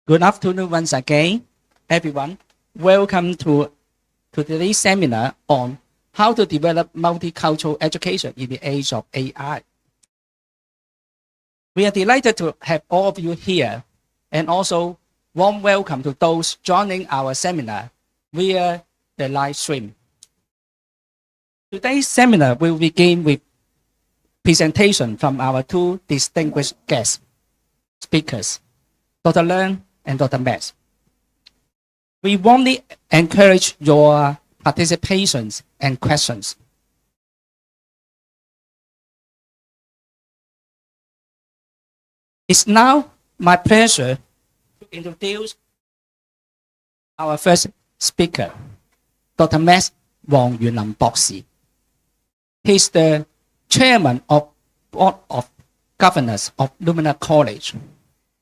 Good afternoon once again, everyone. Welcome to today's seminar on how to develop multicultural education in the age of AI. We are delighted to have all of you here, and also warm welcome to those joining our seminar via the live stream. Today's seminar will begin with presentation from our two distinguished guest speakers, Dr. Leung and Dr. Max. We warmly encourage your participations and questions. It's now my pleasure to introduce our first speaker, Dr. Max Wong Yuan-Lam 博士. He's the chairman of Board of Governors of Lumina College,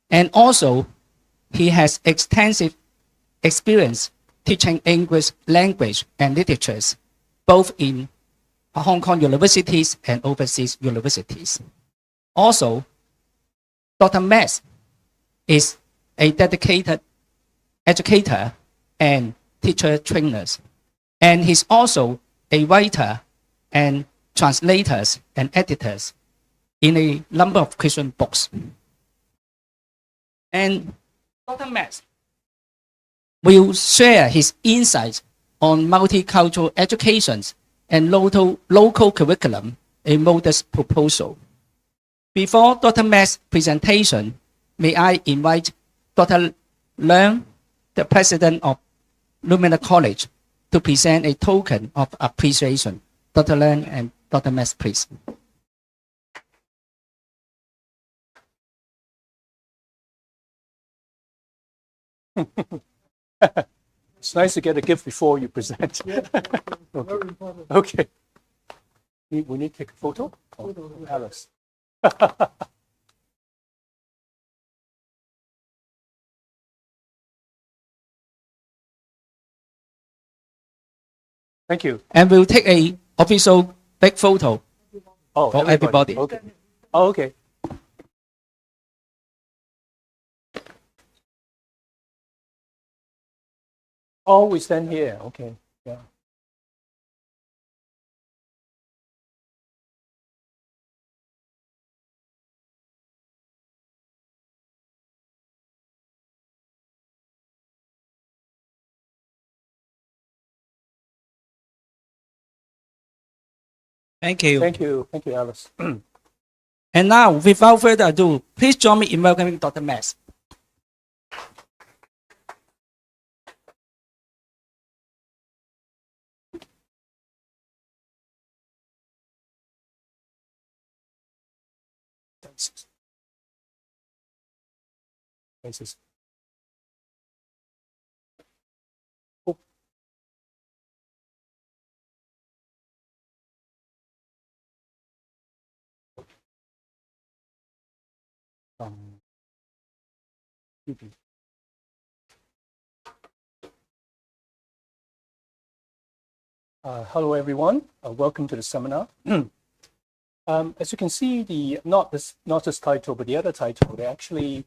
and also he has extensive experience teaching English language and literatures, both in Hong Kong universities and overseas universities. Also, Dr. Max is a dedicated educator and teacher trainer, and he's also a writer and translators and editors in a number of Christian books. And Dr. Max will share his insights on multicultural education and local curriculum, a modest proposal. Before Dr. Max's presentation, may I invite Dr. Leung, the president of Lumina College, to present a token of appreciation. Dr. Leung and Dr. Max, please. It's nice to get a gift before you present. Yeah, Okay. very important. Okay. We need to take a photo? Alice. Thank you. And we'll take a official big photo Oh, for everybody. Okay. Oh, okay. Oh, we stand here. Okay. Yeah. Thank you. Thank you. Thank you, Alice. And now, without further ado, please join me in welcoming Dr. Max. Faces. Oh. Okay. Hello, everyone. Welcome to the seminar. As you can see, not this title, but the other title, there are actually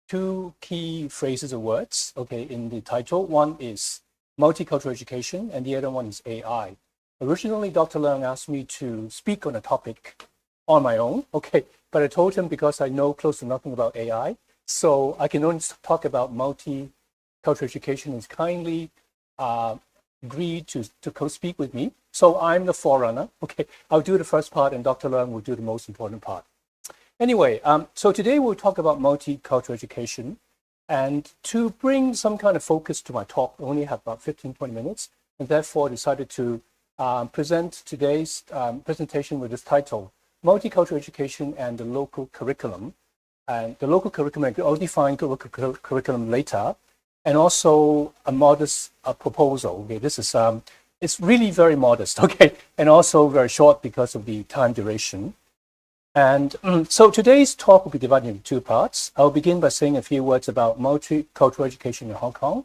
two key phrases or words, okay, in the title. One is multicultural education, and the other one is AI. Originally, Dr. Leung asked me to speak on a topic on my own, okay, but I told him because I know close to nothing about AI, so I can only talk about multicultural education. He's kindly agreed to co-speak with me. So I'm the forerunner. Okay, I'll do the first part and Dr. Leung will do the most important part. Anyway, so today we'll talk about multicultural education. And to bring some kind of focus to my talk, I only have about 15-20 minutes, and therefore decided to present today's presentation with this title, Multicultural Education and the Local Curriculum. And the local curriculum, I'll define local curriculum later, and also a modest proposal. Okay, this is it's really very modest, okay, and also very short because of the time duration. And so today's talk will be divided into two parts. I'll begin by saying a few words about multicultural education in Hong Kong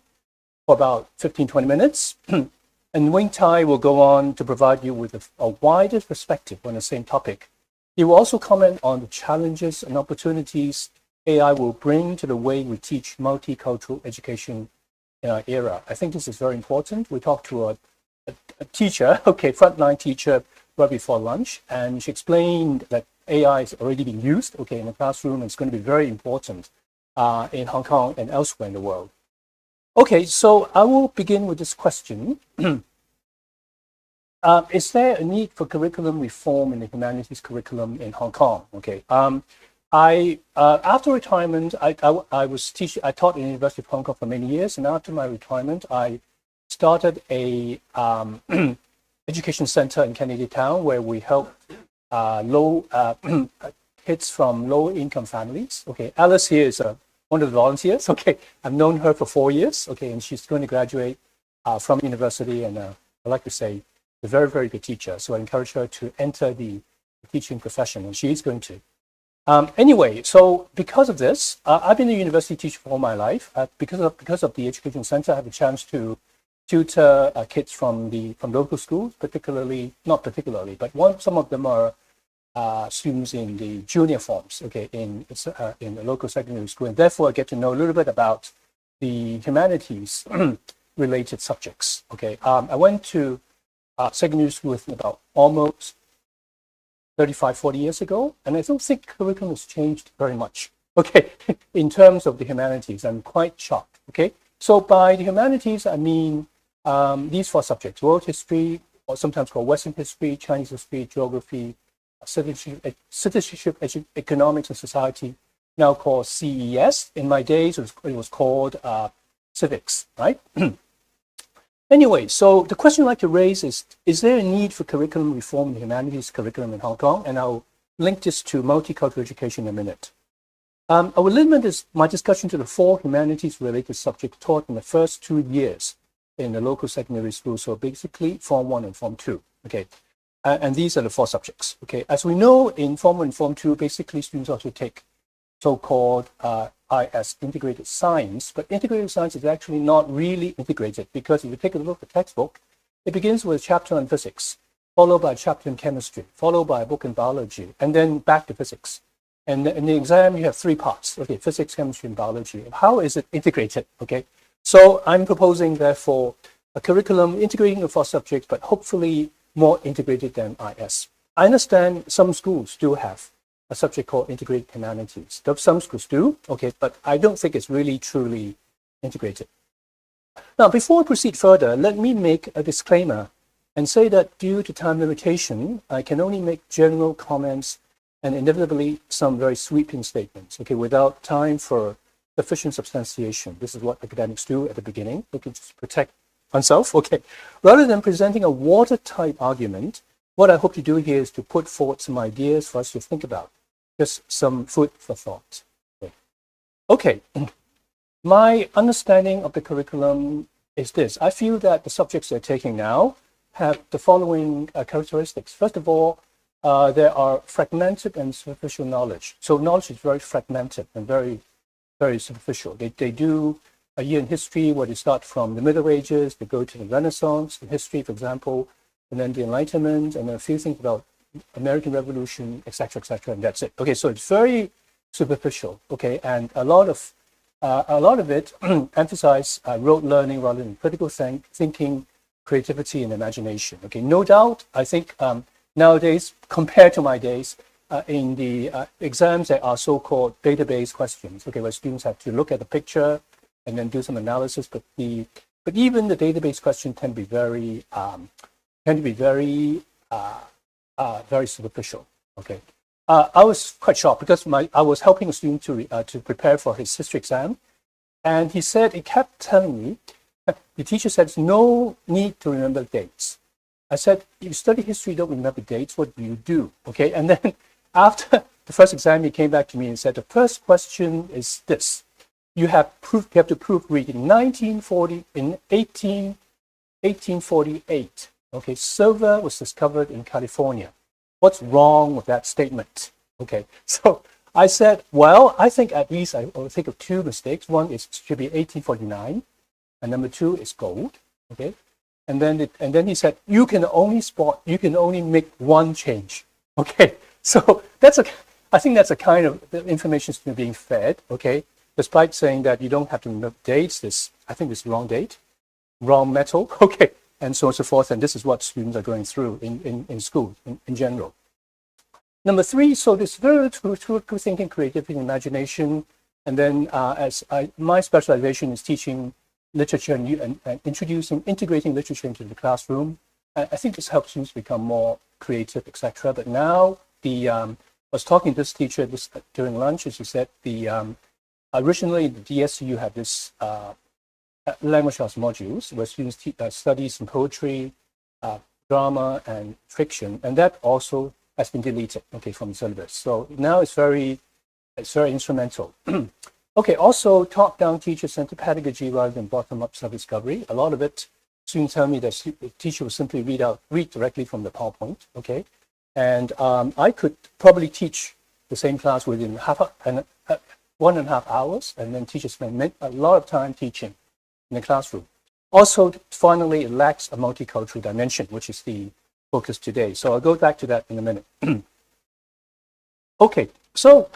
for about 15-20 minutes. And Wing Tai will go on to provide you with a wider perspective on the same topic. He will also comment on the challenges and opportunities AI will bring to the way we teach multicultural education in our era. I think this is very important. We talked to a teacher, okay, frontline teacher, right before lunch, and she explained that AI is already being used, okay, in the classroom, and it's going to be very important in Hong Kong and elsewhere in the world. Okay, so I will begin with this question. Is there a need for curriculum reform in the humanities curriculum in Hong Kong? Okay, after retirement, I taught at the University of Hong Kong for many years, and after my retirement, I started a education center in Kennedy Town where we help kids from low-income families. Okay, Alice here is one of the volunteers. Okay, I've known her for 4 years. Okay, and she's going to graduate from university, and I like to say, a very, very good teacher. So I encourage her to enter the teaching profession, and she's going to. Anyway, so because of this, I've been a university teacher for all my life. Because of the education center, I have a chance to tutor kids from local schools, some of them are students in the junior forms, okay, in the local secondary school, and therefore I get to know a little bit about the humanities related subjects. Okay, I went to secondary school about almost 35, 40 years ago, and I don't think curriculum has changed very much. Okay, in terms of the humanities, I'm quite shocked. Okay, so by the humanities, I mean these 4 subjects: world history, or sometimes called Western history, Chinese history, geography, citizenship, economics and society, now called CES. In my days, it was called civics, right? Anyway, so the question I'd like to raise is there a need for curriculum reform in the humanities curriculum in Hong Kong? And I'll link this to multicultural education in a minute. I will limit my discussion to the 4 humanities-related subjects taught in the first 2 years in the local secondary school, so basically Form 1 and Form 2, okay? And these are the 4 subjects, okay? As we know, in Form 1 and Form 2, basically students also take so-called IS, integrated science, but integrated science is actually not really integrated, because if you take a look at the textbook, it begins with a chapter on physics, followed by a chapter in chemistry, followed by a book in biology, and then back to physics. And in the exam, you have 3 parts, okay, physics, chemistry, and biology. How is it integrated, okay? So I'm proposing, therefore, a curriculum integrating the 4 subjects, but hopefully more integrated than IS. I understand some schools do have a subject called integrated humanities. Some schools do, okay, but I don't think it's really truly integrated. Now, before I proceed further, let me make a disclaimer and say that due to time limitation, I can only make general comments and inevitably some very sweeping statements, okay, without time for sufficient substantiation. This is what academics do at the beginning, looking to protect oneself, okay. Rather than presenting a watertight argument, what I hope to do here is to put forward some ideas for us to think about, just some food for thought. Okay, my understanding of the curriculum is this. I feel that the subjects they're taking now have the following characteristics. First of all, there are fragmented and superficial knowledge. So knowledge is very fragmented and very, very superficial. They do a year in history where they start from the Middle Ages, they go to the Renaissance in history, for example, and then the Enlightenment, and a few things about American Revolution, etc., and that's it. Okay, so it's very superficial. Okay, and a lot of it emphasize rote learning rather than critical thinking, creativity, and imagination. Okay, no doubt. I think nowadays, compared to my days, in the exams, there are so-called database questions. Okay, where students have to look at the picture and then do some analysis. But even the database question tend to be very very superficial. Okay, I was quite shocked because I was helping a student to prepare for his history exam, and he kept telling me, the teacher said, there's no need to remember dates. I said, you study history, you don't remember dates, what do you do? Okay, and then after the first exam, he came back to me and said, the first question is this. You have to proofread in 1848. Okay, silver was discovered in California. What's wrong with that statement? Okay, so I said, well, I think at least I will think of 2 mistakes. One should be 1849, and number 2 is gold. Okay, and then he said, you can only make one change. Okay, so I think that's a kind of the information is being fed, okay? Despite saying that you don't have to remember dates, I think this is wrong date, wrong metal, okay, and so on and so forth. And this is what students are going through in school in general. Number three, so this very critical thinking, creativity, and imagination. And then my specialization is teaching literature and integrating literature into the classroom. I think this helps students become more creative, etc. But now I was talking to this teacher during lunch, as she said, originally the DSU had this language arts modules where students study some poetry, drama, and fiction, and that also has been deleted, okay, from the syllabus. So now it's very instrumental. Okay, also top-down teacher-centered pedagogy rather than bottom-up self-discovery. A lot of it, students tell me that the teacher will simply read directly from the PowerPoint, okay? And I could probably teach the same class within 1.5 hours, and then teachers spend a lot of time teaching in the classroom. Also, finally, it lacks a multicultural dimension, which is the focus today. So I'll go back to that in a minute. Okay, so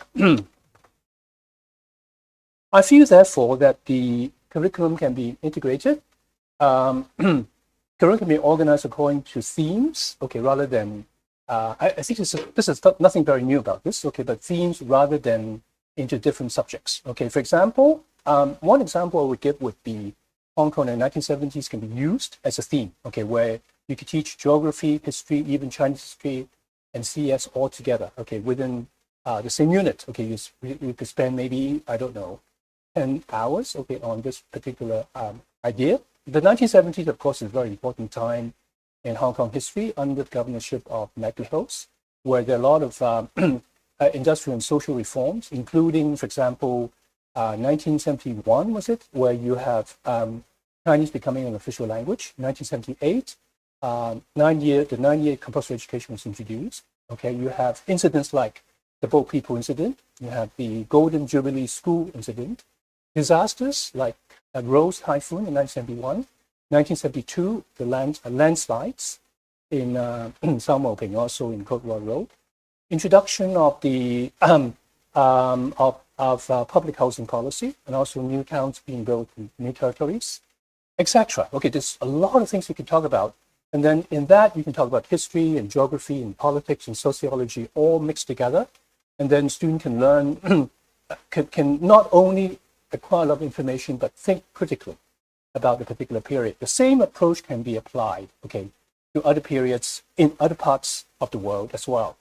I feel, therefore, that the curriculum can be integrated. Curriculum can be organized according to themes, okay, rather than, I think this is nothing very new about this, okay, but themes rather than into different subjects. Okay, for example, one example I would give would be Hong Kong in the 1970s can be used as a theme, okay, where you could teach geography, history, even Chinese history, and CS all together, okay, within the same unit. Okay, you could spend maybe, I don't know, 10 hours, okay, on this particular idea. The 1970s, of course, is a very important time in Hong Kong history under the governorship of Max Hui-Bon-Hoa, where there are a lot of industrial and social reforms, including, for example, 1971, was it, where you have Chinese becoming an official language. 1978, the 9-year compulsory education was introduced. Okay, you have incidents like the Boat People incident, you have the Golden Jubilee School incident, disasters like a Rose Typhoon in 1971, 1972, the landslides in Sao Mo Ping, also in Kowloon Road, introduction of the public housing policy, and also new towns being built in new territories, etc. Okay, there's a lot of things we can talk about. And then in that, you can talk about history and geography and politics and sociology all mixed together. And then students can learn, can not only acquire a lot of information, but think critically about the particular period. The same approach can be applied, okay, to other periods in other parts of the world as well.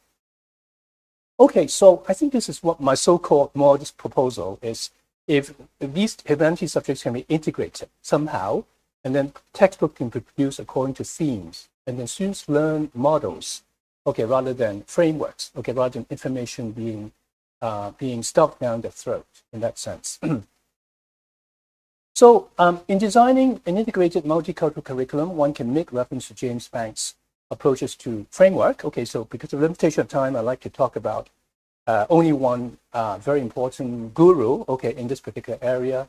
Okay, so I think this is what my so-called modest proposal is. If these humanities subjects can be integrated somehow, and then textbook can be produced according to themes, and then students learn models, okay, rather than frameworks, okay, rather than information being stuffed down their throat in that sense. So in designing an integrated multicultural curriculum, one can make reference to James Banks' approaches to framework. Okay, so because of limitation of time, I'd like to talk about only one very important guru, okay, in this particular area.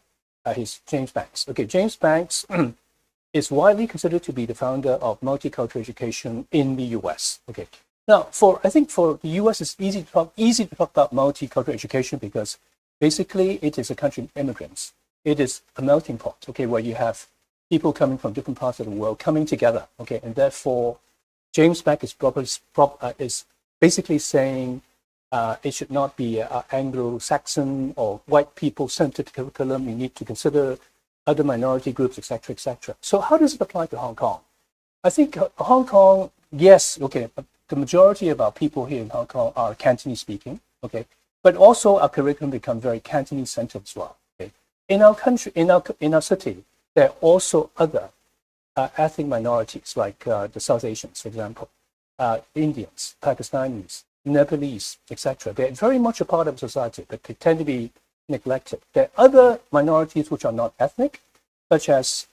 He's James Banks. Okay, James Banks is widely considered to be the founder of multicultural education in the US. Okay, now I think for the US, it's easy to talk about multicultural education because basically it is a country of immigrants. It is a melting pot, okay, where you have people coming from different parts of the world coming together, okay, and therefore James Banks is basically saying it should not be an Anglo-Saxon or white people-centered curriculum. You need to consider other minority groups, etc., etc. So how does it apply to Hong Kong? I think Hong Kong, yes, okay, the majority of our people here in Hong Kong are Cantonese speaking, okay, but also our curriculum becomes very Cantonese centered as well. Okay, in our country, in our city, there are also other ethnic minorities like the South Asians, for example, Indians, Pakistanis, Nepalese, etc. They're very much a part of society, but they tend to be neglected. There are other minorities which are not ethnic, such as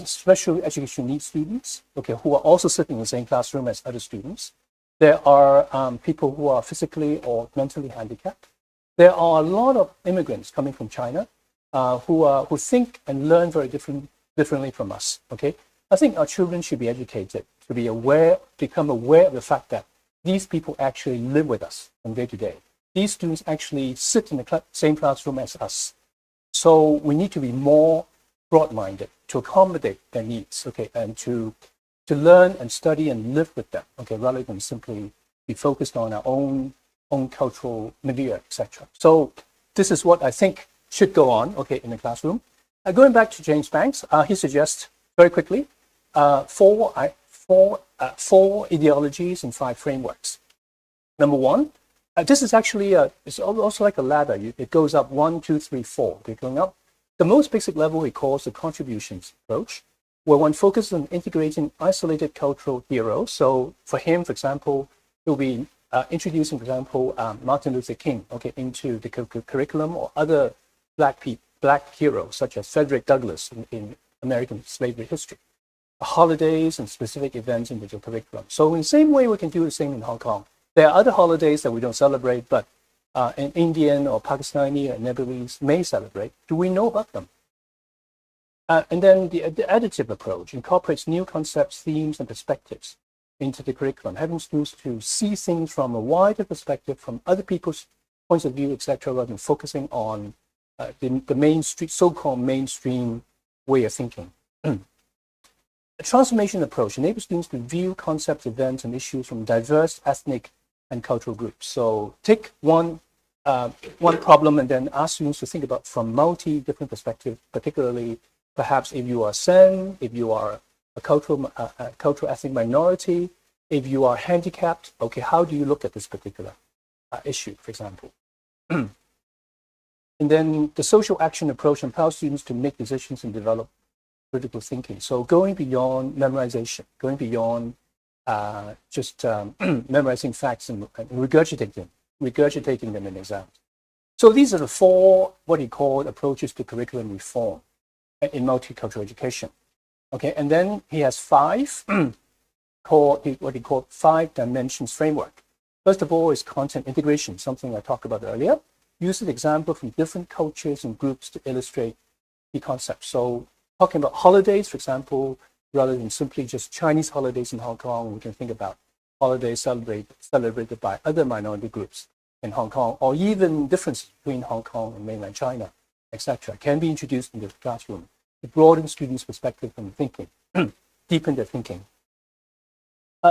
special education needs students, okay, who are also sitting in the same classroom as other students. There are people who are physically or mentally handicapped. There are a lot of immigrants coming from China who think and learn very differently from us. Okay, I think our children should be educated to be aware, become aware of the fact that these people actually live with us from day to day. These students actually sit in the same classroom as us. So we need to be more broad-minded to accommodate their needs, okay, and to learn and study and live with them, okay, rather than simply be focused on our own cultural milieu, etc. So this is what I think should go on, okay, in the classroom. Going back to James Banks, he suggests very quickly four ideologies and 5 frameworks. Number 1, this is actually it's also like a ladder. It goes up 1, 2, 3, 4. Okay, going up. The most basic level he calls the contributions approach, where one focuses on integrating isolated cultural heroes. So for him, for example, he'll be introducing, for example, Martin Luther King, okay, into the curriculum, or other black heroes such as Frederick Douglass in American slavery history. Holidays and specific events into the curriculum. So in the same way, we can do the same in Hong Kong. There are other holidays that we don't celebrate, but an Indian or Pakistani or Nepalese may celebrate. Do we know about them? And then the additive approach incorporates new concepts, themes, and perspectives into the curriculum, having students to see things from a wider perspective, from other people's points of view, etc., rather than focusing on the mainstream, so-called mainstream way of thinking. A transformation approach enables students to view concepts, events, and issues from diverse ethnic and cultural groups. So take one problem and then ask students to think about from different perspectives, particularly perhaps if you are Sen, if you are a cultural ethnic minority, if you are handicapped, okay, how do you look at this particular issue, for example? And then the social action approach empowers students to make decisions and develop critical thinking. So going beyond memorization, going beyond just memorizing facts and regurgitating them in exams. So these are the 4 what he called approaches to curriculum reform in multicultural education. Okay, and then he has 5 what he called 5 dimensions framework. First of all is content integration, something I talked about earlier. Use an example from different cultures and groups to illustrate the concept. So talking about holidays, for example, rather than simply just Chinese holidays in Hong Kong, we can think about holidays celebrated by other minority groups in Hong Kong, or even differences between Hong Kong and mainland China, etc., can be introduced in the classroom to broaden students' perspective and thinking, deepen their thinking.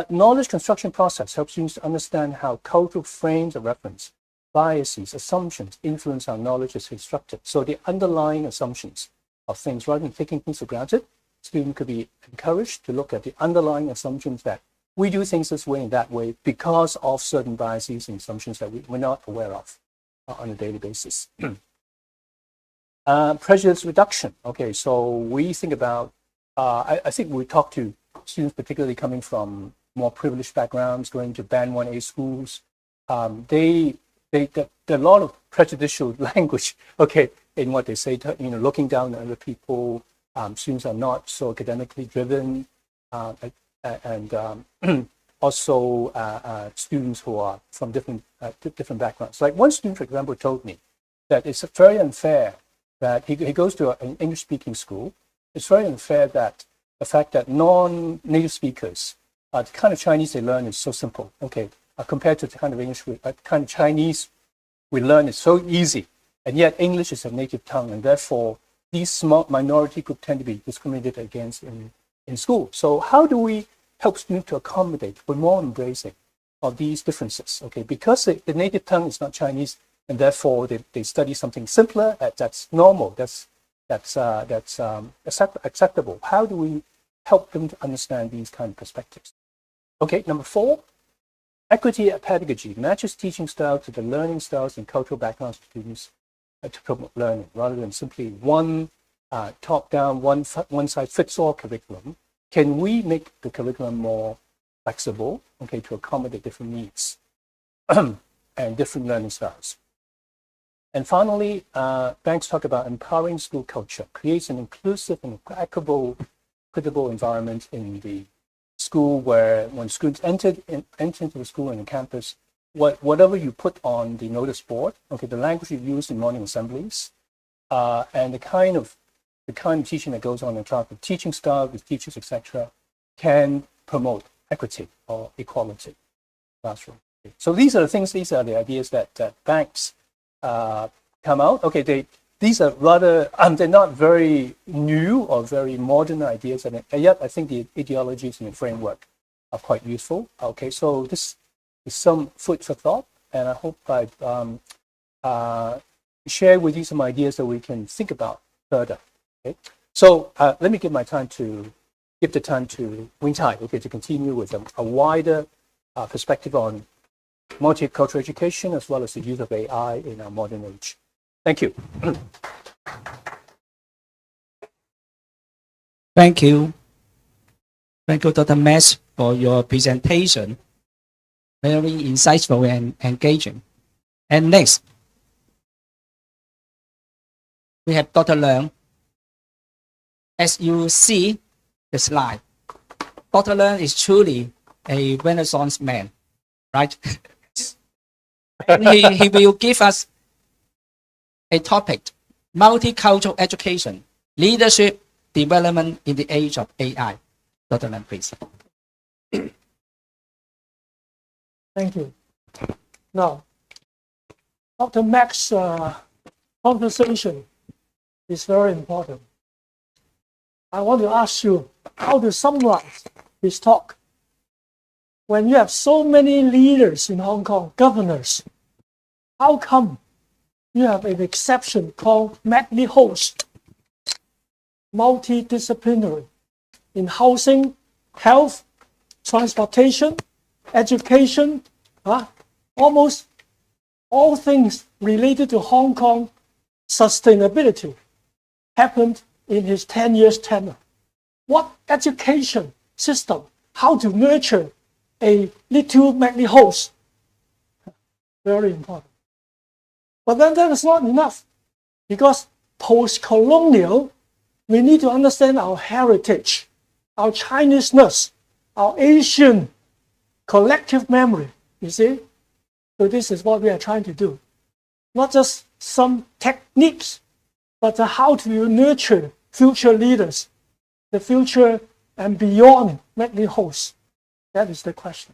Knowledge construction process helps students to understand how cultural frames of reference, biases, assumptions influence how knowledge is constructed. So the underlying assumptions of things, rather than taking things for granted, students could be encouraged to look at the underlying assumptions that we do things this way and that way because of certain biases and assumptions that we're not aware of on a daily basis. Prejudice reduction. Okay, so we think about, I think we talk to students particularly coming from more privileged backgrounds, going to Band 1A schools. There are a lot of prejudicial language, okay, in what they say, looking down on other people. Students are not so academically driven, and also students who are from different backgrounds. Like one student, for example, told me that it's very unfair that he goes to an English-speaking school. It's very unfair that the fact that non-native speakers, the kind of Chinese they learn is so simple, okay, compared to the kind of English, kind of Chinese we learn is so easy, and yet English is a native tongue, and therefore these small minority groups tend to be discriminated against in school. So how do we help students to accommodate with more embracing of these differences? Okay, because the native tongue is not Chinese, and therefore they study something simpler. That's normal. That's acceptable. How do we help them to understand these kind of perspectives? Okay, number 4, equity pedagogy matches teaching style to the learning styles and cultural backgrounds of students to promote learning, rather than simply one top-down, one-size-fits-all curriculum. Can we make the curriculum more flexible, okay, to accommodate different needs and different learning styles? And finally, Banks talk about empowering school culture, creates an inclusive and equitable environment in the school where when students enter into the school and the campus, whatever you put on the notice board, okay, the language you use in morning assemblies, and the kind of teaching that goes on in terms of teaching style with teachers, etc., can promote equity or equality. classroom. So these are the things, these are the ideas that banks come out. Okay, these are rather, they're not very new or very modern ideas, and yet I think the ideologies and the framework are quite useful. Okay, so this is some food for thought, and I hope I've share with you some ideas that we can think about further. Okay, so let me give the time to Wing Tai, okay, to continue with a wider perspective on multicultural education as well as the use of AI in our modern age. Thank you. Thank you. Thank you, Dr. Max, for your presentation. Very insightful and engaging. And next, we have Dr. Leung. As you see the slide, Dr. Leung is truly a Renaissance man, right? he will give us a topic, multicultural education, leadership development in the age of AI. Dr. Leung, please. Thank you. Now, Dr. Max's conversation is very important. I want to ask you how to summarize his talk. When you have so many leaders in Hong Kong, governors, how come you have an exception called Max Hui-Host, multidisciplinary in housing, health, transportation, education, almost all things related to Hong Kong sustainability happened in his 10 years tenure. What education system, how to nurture a little Max Hui-Host? Very important. But then that is not enough, because post-colonial, we need to understand our heritage, our Chineseness, our Asian collective memory, you see? So this is what we are trying to do. Not just some techniques, but how to nurture future leaders, the future and beyond Max Hui-Host. That is the question.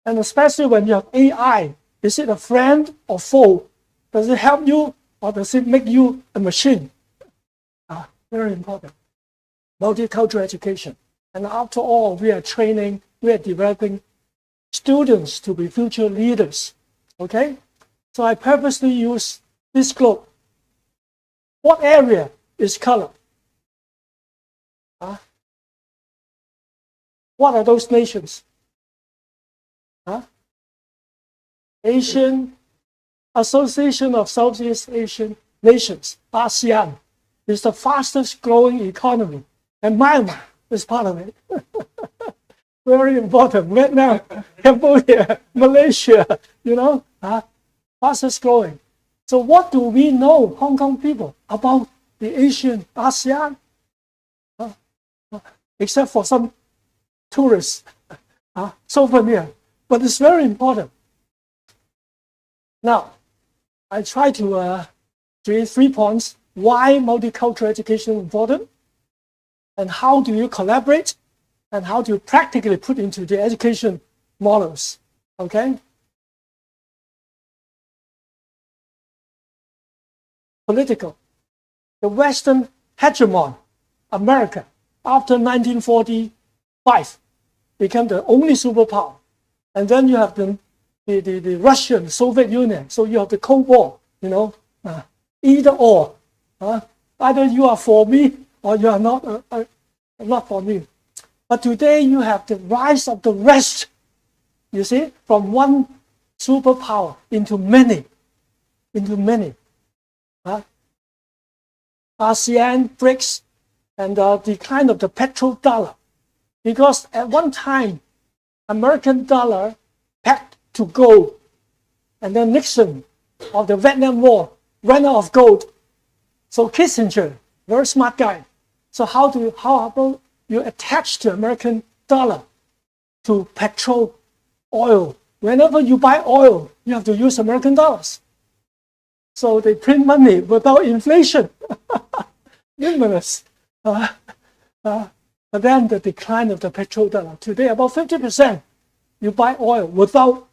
And especially when you have AI, is it a friend or foe? Does it help you or does it make you a machine? Very important. Multicultural education. And after all, we are training, we are developing students to be future leaders. Okay? So I purposely use this globe. What area is colored? What are those nations? Asian Association of Southeast Asian Nations, ASEAN, is the fastest growing economy. And Myanmar is part of it. Very important. Vietnam, Cambodia, Malaysia, fastest growing. So what do we know, Hong Kong people, about the Asian ASEAN? Except for some tourists, souvenir. But it's very important. Now, I try to create 3 points. Why multicultural education is important, and how do you collaborate, and how do you practically put into the education models, okay? Political. The Western hegemon, America, after 1945, became the only superpower. And then you have the Russian, Soviet Union, so you have the Cold War, either or. Either you are for me or you are not for me. But today you have the rise of the West, you see, from one superpower into many. ASEAN, BRICS, and the decline of the petrodollar. Because at one time, American dollar pegged to gold, and then Nixon of the Vietnam War ran out of gold. So Kissinger, very smart guy. So how about you attach the American dollar to petrol, oil? Whenever you buy oil, you have to use American dollars. So they print money without inflation. Humorous. But then the decline of the petrodollar. Today, about 50% you buy oil without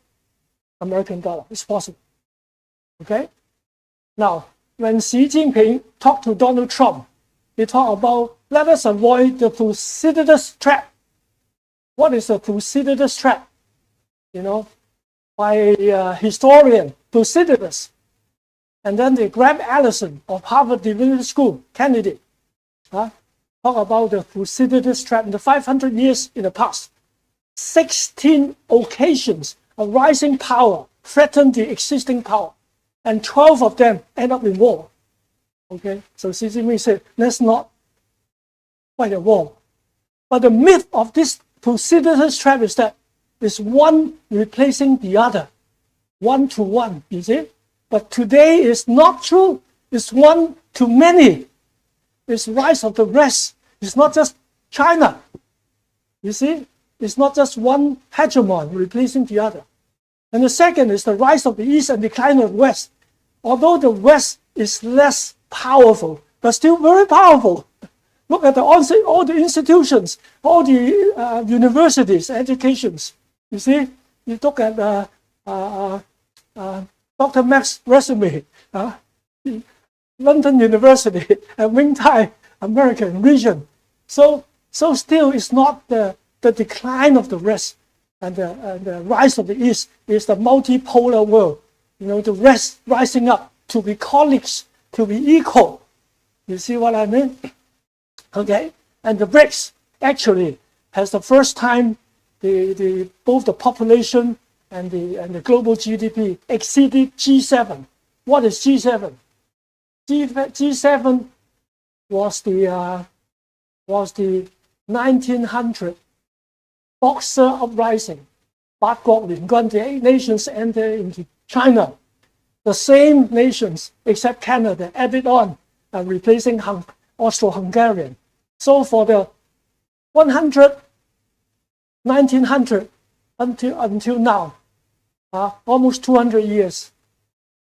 American dollar. It's possible. Okay? Now, when Xi Jinping talked to Donald Trump, he talked about let us avoid the Thucydides trap. What is the Thucydides trap? You know, by a historian, Thucydides. And then the Graham Allison of Harvard Divinity School, candidate, talk about the Thucydides trap in the 500 years in the past. 16 occasions of rising power threatened the existing power, and 12 of them end up in war. Okay, so Xi Jinping said, let's not fight a war. But the myth of this Thucydides trap is that it's one replacing the other, 1 to 1, you see? But today is not true. It's 1 to many. It's rise of the rest. It's not just China. You see? It's not just one hegemon replacing the other. And the second is the rise of the East and decline of the West. Although the West is less powerful, but still very powerful. Look at all the institutions, all the universities, educations. You see, you look at Dr. Max resume, London University, and Wing Tai American region. So still it's not the decline of the West and the rise of the East. Is the multipolar world. You know, the West rising up to be colleagues, to be equal. You see what I mean? Okay, and the BRICS actually has the first time both the population and the global GDP exceeded G7. What is G7? G7 was the 1900 Boxer uprising. 八國聯軍, the 8 nations entered into China. The same nations, except Canada, added on, replacing Austro-Hungarian. So for the 1900 until now, almost 200 years,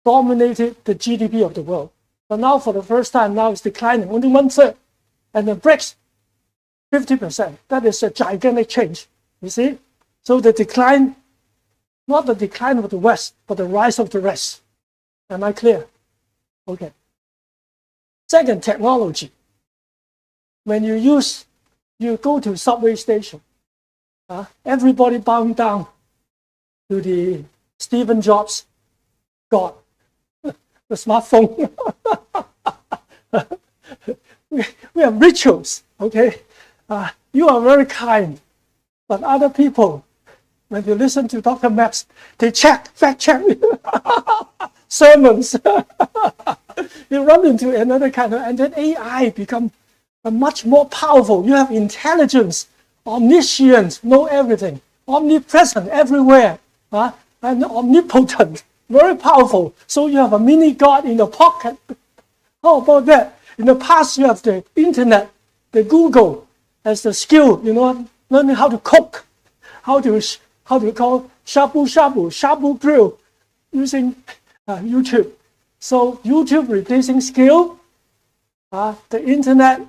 dominated the GDP of the world. But now for the first time, now it's declining, only 1/3. And the BRICS, 50%. That is a gigantic change, you see? So the decline, not the decline of the West, but the rise of the rest. Am I clear? Okay. Second, technology. When you go to subway station, everybody bowing down to the Stephen Jobs God, the smartphone. we have rituals, okay? You are very kind, but other people, when you listen to Dr. Max, they fact check sermons. You run into another kind of, and then AI become much more powerful. You have intelligence, omniscient, know everything, omnipresent everywhere, and omnipotent, very powerful. So you have a mini God in your pocket. How about that? In the past, you have the internet, the Google as the skill, learning how to cook, how to call shabu grill using YouTube. So YouTube replacing skill, the internet,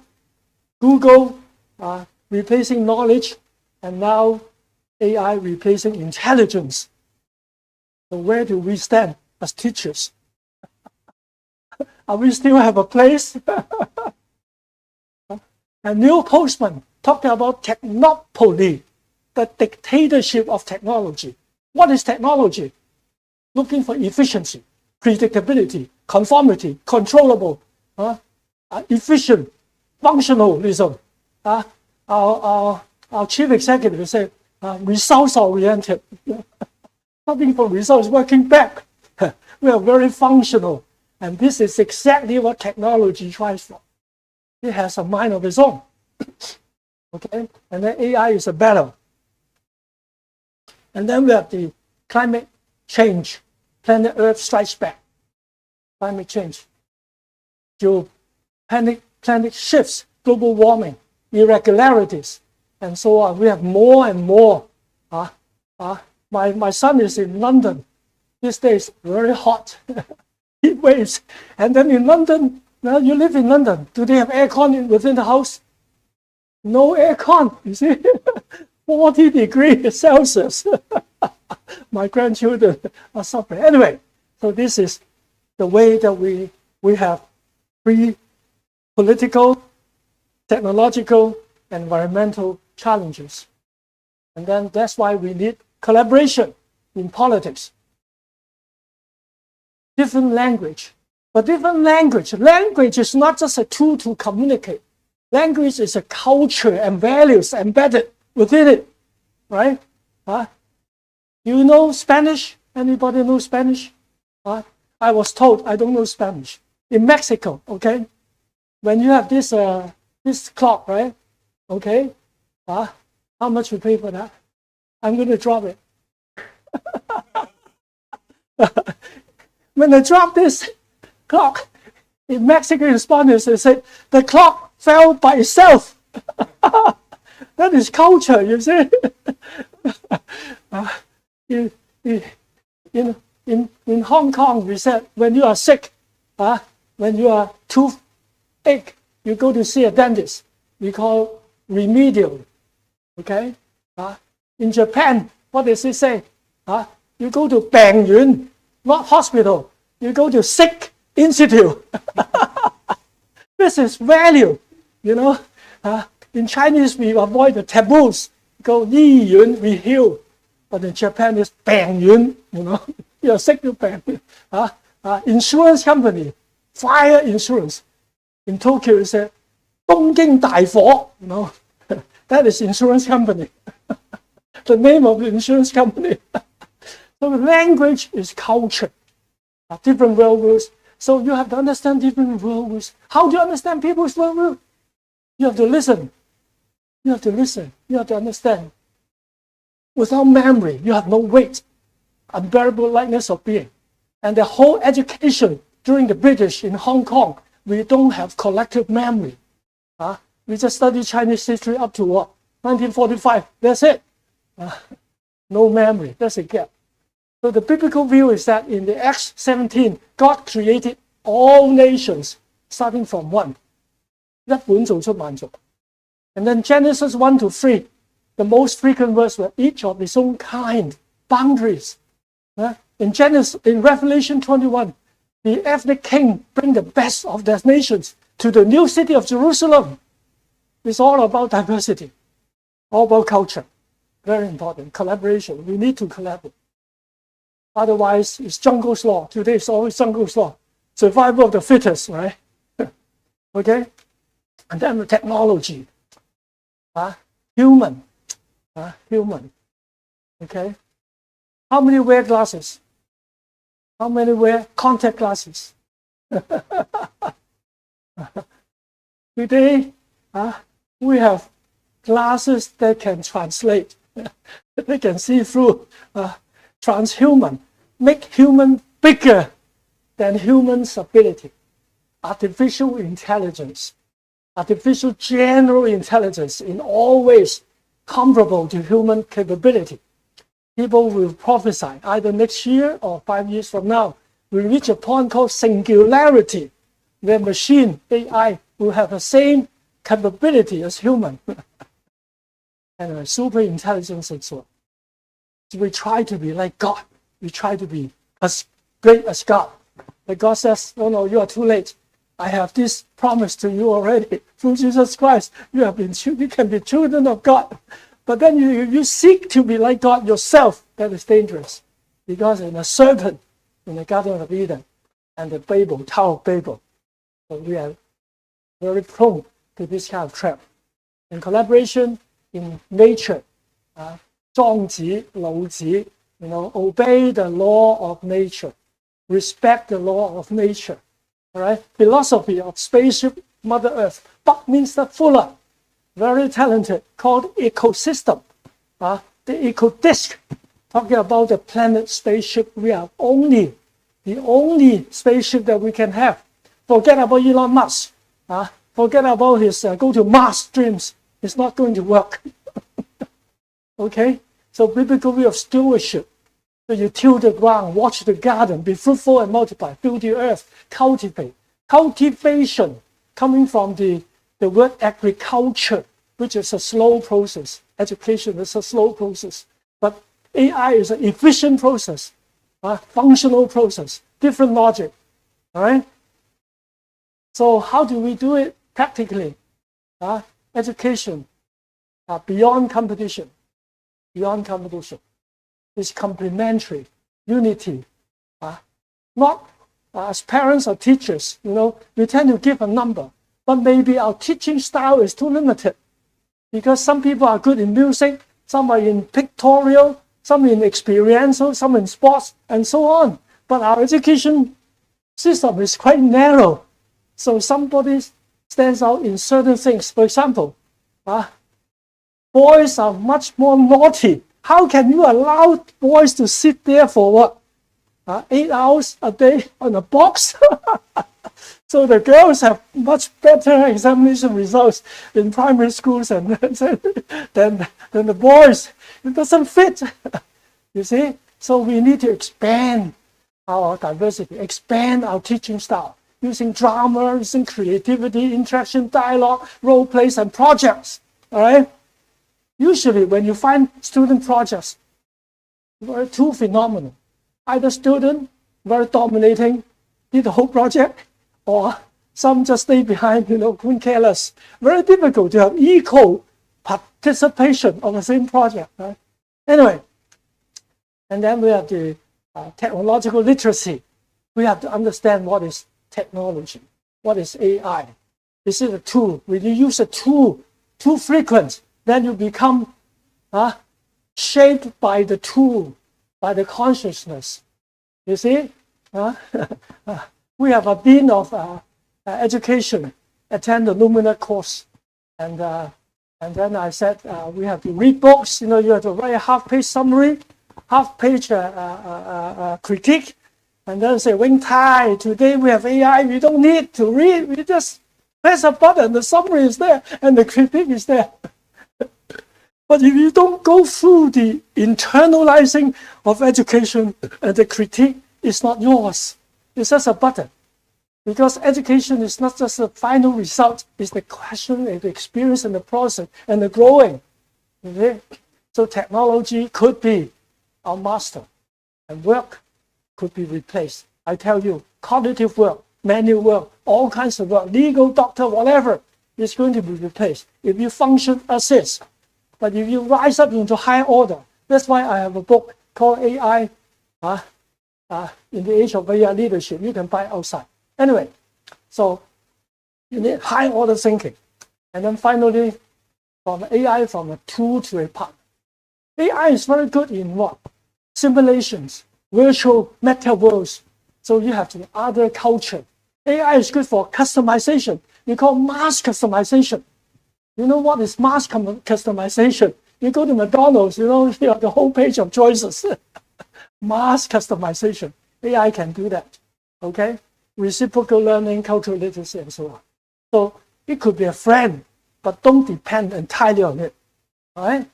Google replacing knowledge, and now AI replacing intelligence. So where do we stand as teachers? Are we still have a place? And Neil Postman talked about technopoly, the dictatorship of technology. What is technology? Looking for efficiency, predictability, conformity, controllable, efficient, functionalism. Our chief executive said, results-oriented. Nothing for results, working back. We are very functional. And this is exactly what technology tries for. It has a mind of its own. Okay? And then AI is a battle. And then we have the climate change. Planet Earth strikes back. Climate change. Planet shifts, global warming, irregularities, and so on. We have more and more. My son is in London. These days, very hot. Heat waves. And then in London, well, you live in London. Do they have aircon within the house? No aircon, you see. 40 degrees Celsius. My grandchildren are suffering. Anyway, so this is the way that we have three political, technological, environmental challenges. And then that's why we need collaboration in politics. Different language. But different language is not just a tool to communicate. Language is a culture and values embedded within it, right? Do you know Spanish? Anybody know Spanish? I was told I don't know Spanish. In Mexico, okay, when you have this clock, right? Okay, how much you pay for that? I'm going to drop it. When I drop this clock, in Mexican in Spanish, they say the clock fell by itself. That is culture, you see. In Hong Kong, we said when you are sick, when you are toothache, you go to see a dentist. We call remedial. Okay? In Japan, what does it say? You go to 病院, not hospital. You go to sick institute. This is value, you know. In Chinese, we avoid the taboos. Go 医院, we heal. But in Japan, it's 病院, you know. You're sick, you 病院. Insurance company, fire insurance. In Tokyo, it's a 東京大火, you know. That is insurance company. The name of the insurance company. So language is culture. Different worldviews. So you have to understand different worldviews. How do you understand people's worldview? You have to listen. You have to listen. You have to understand. Without memory, you have no weight. Unbearable lightness of being. And the whole education during the British in Hong Kong, we don't have collective memory. We just study Chinese history up to what? 1945. That's it. No memory. That's a gap. So the biblical view is that in the Acts 17, God created all nations, starting from one. 一本造出萬族. And then Genesis 1 to 3, the most frequent words were each of its own kind, boundaries. In Revelation 21, the ethnic king bring the best of their nations to the new city of Jerusalem. It's all about diversity, all about culture. Very important. Collaboration. We need to collaborate. Otherwise, it's jungle's law. Today, it's always jungle's law. Survival of the fittest, right? Okay? And then the technology. Human. Human. Okay? How many wear glasses? How many wear contact glasses? Today, we have glasses that can translate. They can see through. Transhuman. Make human bigger than human's ability. Artificial intelligence. Artificial general intelligence in all ways comparable to human capability. People will prophesy either next year or 5 years from now, we reach a point called singularity, where machine, AI, will have the same capability as human. And super intelligence and so on. So we try to be like God. We try to be as great as God. But God says, no, you are too late. I have this promise to you already. Through Jesus Christ, you can be children of God. But then you seek to be like God yourself. That is dangerous. Because in a serpent in the Garden of Eden and the Babel, Tower of Babel, so we are very prone to this kind of trap. In collaboration in nature, 莊子, 老子, obey the law of nature, respect the law of nature. All right, philosophy of spaceship Mother Earth. Buckminster Fuller, very talented, called ecosystem. The ecodisc, talking about the planet spaceship. We are the only spaceship that we can have. Forget about Elon Musk. Forget about his go to Mars dreams. It's not going to work. Okay, so biblical view of stewardship. So you till the ground, watch the garden, be fruitful and multiply, fill the earth, cultivate. Cultivation, coming from the word agriculture, which is a slow process. Education is a slow process. But AI is an efficient process, functional process, different logic. All right? So how do we do it practically? Education, beyond competition. Beyond competition. It's complementary, unity. Not as parents or teachers, we tend to give a number, but maybe our teaching style is too limited because some people are good in music, some are in pictorial, some in experiential, some in sports, and so on. But our education system is quite narrow. So somebody stands out in certain things. For example, boys are much more naughty. How can you allow boys to sit there for what? 8 hours a day on a box? So the girls have much better examination results in primary schools than the boys. It doesn't fit. You see? So we need to expand our diversity, expand our teaching style, using drama, using creativity, interaction, dialogue, role plays, and projects. All right? Usually when you find student projects, there are two phenomena. Either student, very dominating, did the whole project, or some just stay behind, couldn't care less. Very difficult to have equal participation on the same project. Right? Anyway, and then we have the technological literacy. We have to understand what is technology, what is AI. Is it a tool? When you use a tool too frequent, then you become shaped by the tool, by the consciousness. You see? We have a dean of education attend the Lumina course. And then I said, we have to read books. You have to write a half-page summary, half-page critique, and then say, Wing Tai, today we have AI. We don't need to read. We just press a button. The summary is there, and the critique is there. But if you don't go through the internalizing of education, and the critique is not yours, it's just a button. Because education is not just the final result, it's the question and the experience and the process and the growing. Okay? So technology could be our master, and work could be replaced. I tell you, cognitive work, manual work, all kinds of work, legal, doctor, whatever, is going to be replaced. If you function, assist. But if you rise up into higher order, that's why I have a book called AI in the Age of AI Leadership. You can buy outside. Anyway, so you need high order thinking. And then finally, from AI from a tool to a partner. AI is very good in what? Simulations, virtual meta worlds. So you have the other culture. AI is good for customization. We call mass customization. You know what is mass customization? You go to McDonald's, you have the whole page of choices. Mass customization. AI can do that. Okay? Reciprocal learning, cultural literacy, and so on. So it could be a friend, but don't depend entirely on it. All right?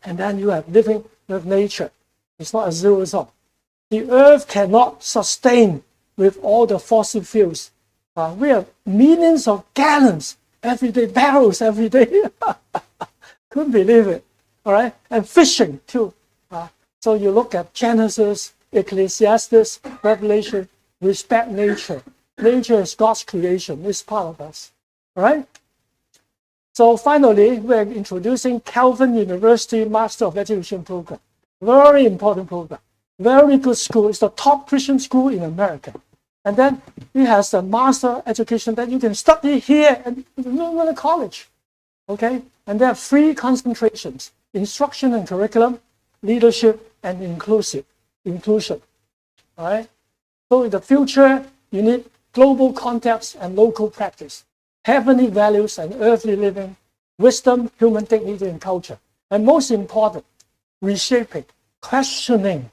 And then you have living with nature. It's not a zero sum. The earth cannot sustain with all the fossil fuels. We have millions of gallons every day, barrels every day. Couldn't believe it. All right? And fishing too. So you look at Genesis, Ecclesiastes, Revelation, respect nature. Nature is God's creation. It's part of us. All right? So finally, we're introducing Calvin University Master of Education program. Very important program. Very good school. It's the top Christian school in America. And then it has a master education that you can study here at the college. Okay? And there are 3 concentrations: instruction and curriculum, leadership, and inclusion. All right? So in the future, you need global context and local practice, heavenly values and earthly living, wisdom, human dignity, and culture. And most important, reshaping, questioning,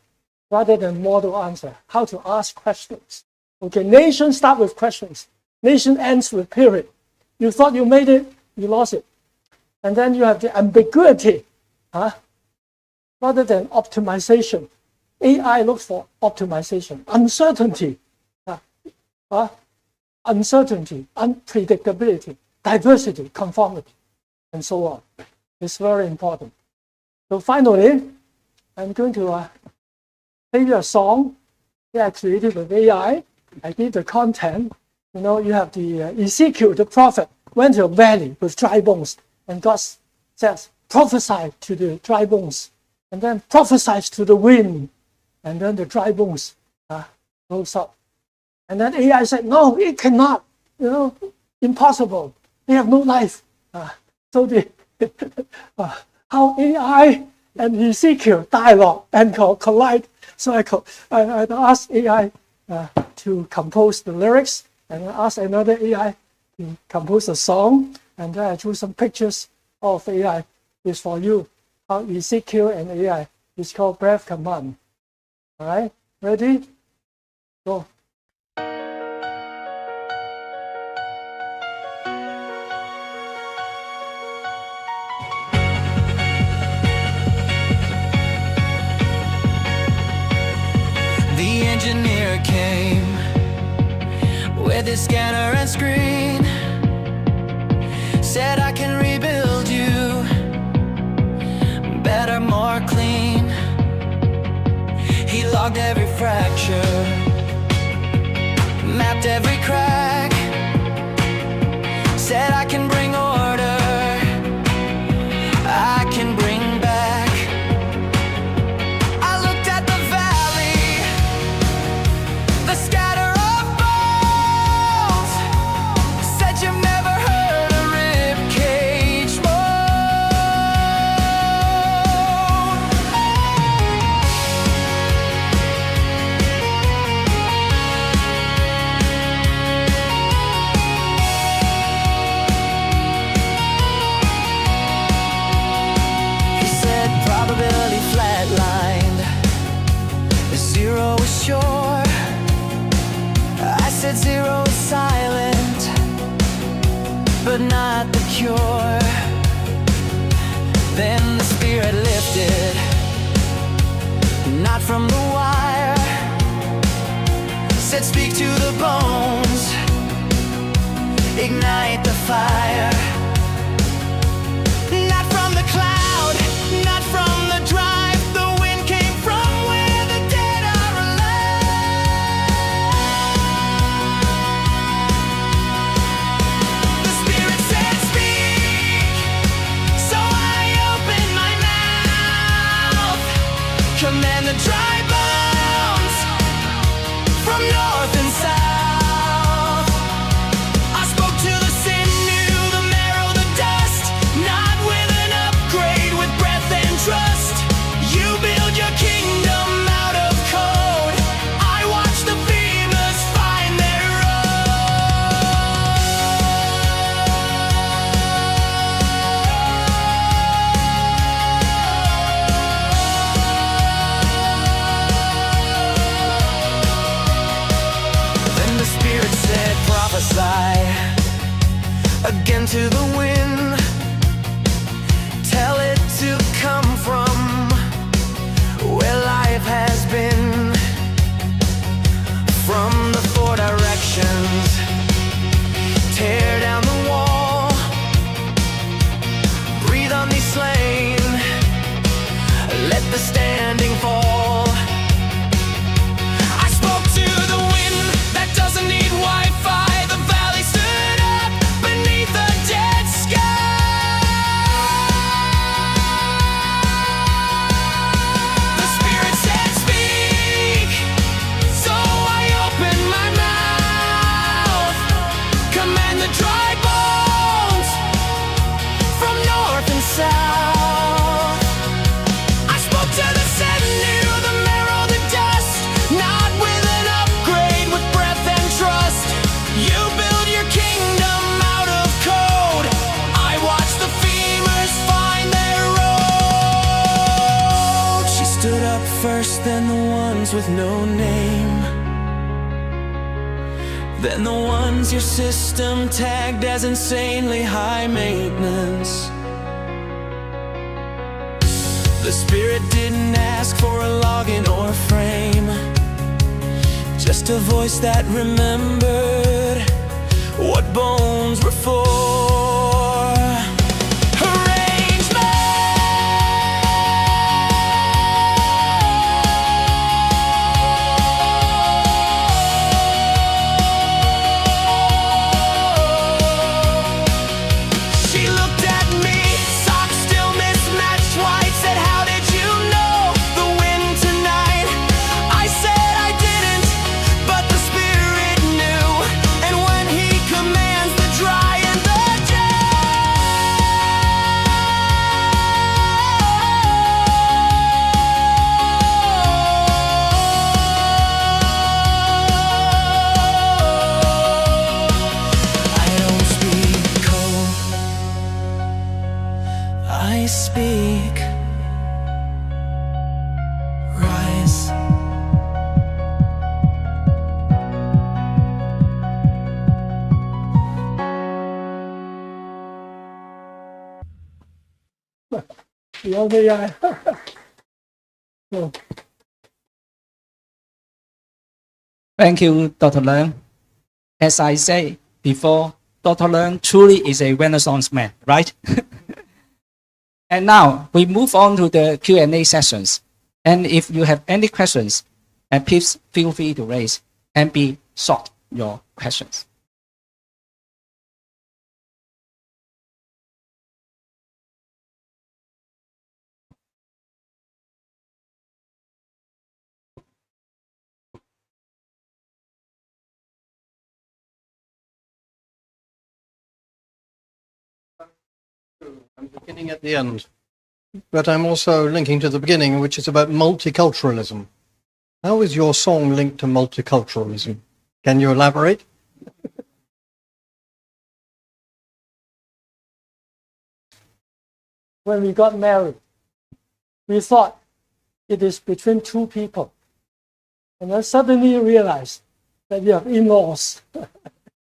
rather than model answer, how to ask questions. Okay, nation start with questions. Nation ends with period. You thought you made it, you lost it. And then you have the ambiguity, rather than optimization. AI looks for optimization, uncertainty, uncertainty, unpredictability, diversity, conformity. and so on. It's very important. So finally, I'm going to play you a song that I created with AI. I give the content. You know, you have the Ezekiel, the prophet, went to a valley with dry bones, and God says, prophesy to the dry bones, and then prophesies to the wind, and then the dry bones rose up. And then AI said, no, it cannot, you know, impossible. They have no life. So the how AI and Ezekiel dialogue and collide. So I asked AI to compose the lyrics, and I asked another AI to compose a song, and then I drew some pictures of AI. Is for you. How Ezekiel and AI is called Breath Command. All right, ready? Go. The engineer came with his scanner and screen, said I can rebuild you better, more clean. He logged every fracture, mapped every crack, said I can bring order, I can bring back. I looked at the valley, the scatter of bones, said you've never heard a rib cage probability flatlined, zero is sure. I said zero is silent, but not the cure. Then the spirit lifted, not from the wire, said speak to the bones, ignite the fire. Not from the cloud, not from the drive, the wind came from where the dead are alive. The spirit said speak, so I opened my mouth, command the dry bones from north and south. I spoke to the sinew, the marrow, the dust, not with an upgrade, with breath and trust. You build your kingdom out of code, I watch the beamers find their Then the spirit said prophesy again to the wind, tell it to come from where life has been, from the four directions, tear down the wall, breathe on these slain, let the standing fall. I spoke to the wind that doesn't need Wi-Fi, the valley stood up beneath the dead sky. The spirit said speak, so I opened my mouth, command the dry bones from north and south. I spoke to the sinew, the marrow, the dust, not with an upgrade, with breath and trust. You build your kingdom out of code, I watch the femurs find their road. She stood up first, then the ones with no name, then the ones your system tagged as insanely high maintenance. The spirit didn't ask for a login or a frame, just a voice that remembered what bones were for. I speak. Rise. The old AI. So, Thank you, Dr. Leung. As I say before, Dr. Leung truly is a Renaissance man, right? And now we move on to the Q&A sessions. And if you have any questions, please feel free to raise and be short your questions. I'm beginning at the end, but I'm also linking to the beginning, which is about multiculturalism. How is your song linked to multiculturalism? Can you elaborate? when we got married, we thought it is between two people. And then suddenly realized that you have in-laws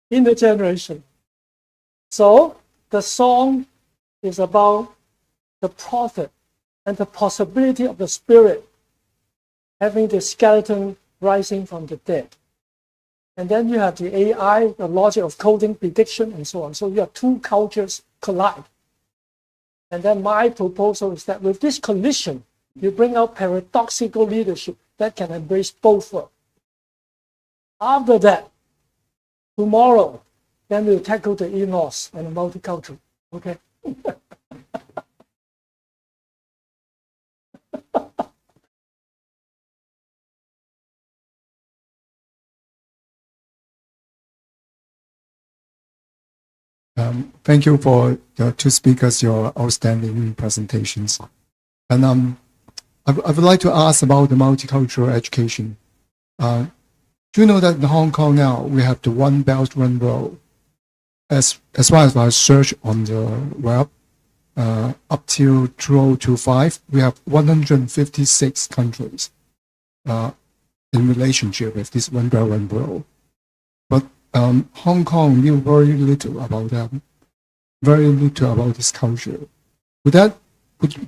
in the generation. So the song is about the prophet and the possibility of the spirit having the skeleton rising from the dead. And then you have the AI, the logic of coding, prediction, and so on. So you have two cultures collide. And then my proposal is that with this collision, you bring out paradoxical leadership that can embrace both worlds. After that, tomorrow, then we'll tackle the in-laws and the multicultural. Okay? Thank you for the two speakers, your outstanding presentations. And I would like to ask about the multicultural education. Do you know that in Hong Kong now, we have the One Belt, One Road? As far as I search on the web, up till 2025, we have 156 countries in relationship with this One Belt, One Road. But Hong Kong knew very little about them, very little about this culture. Do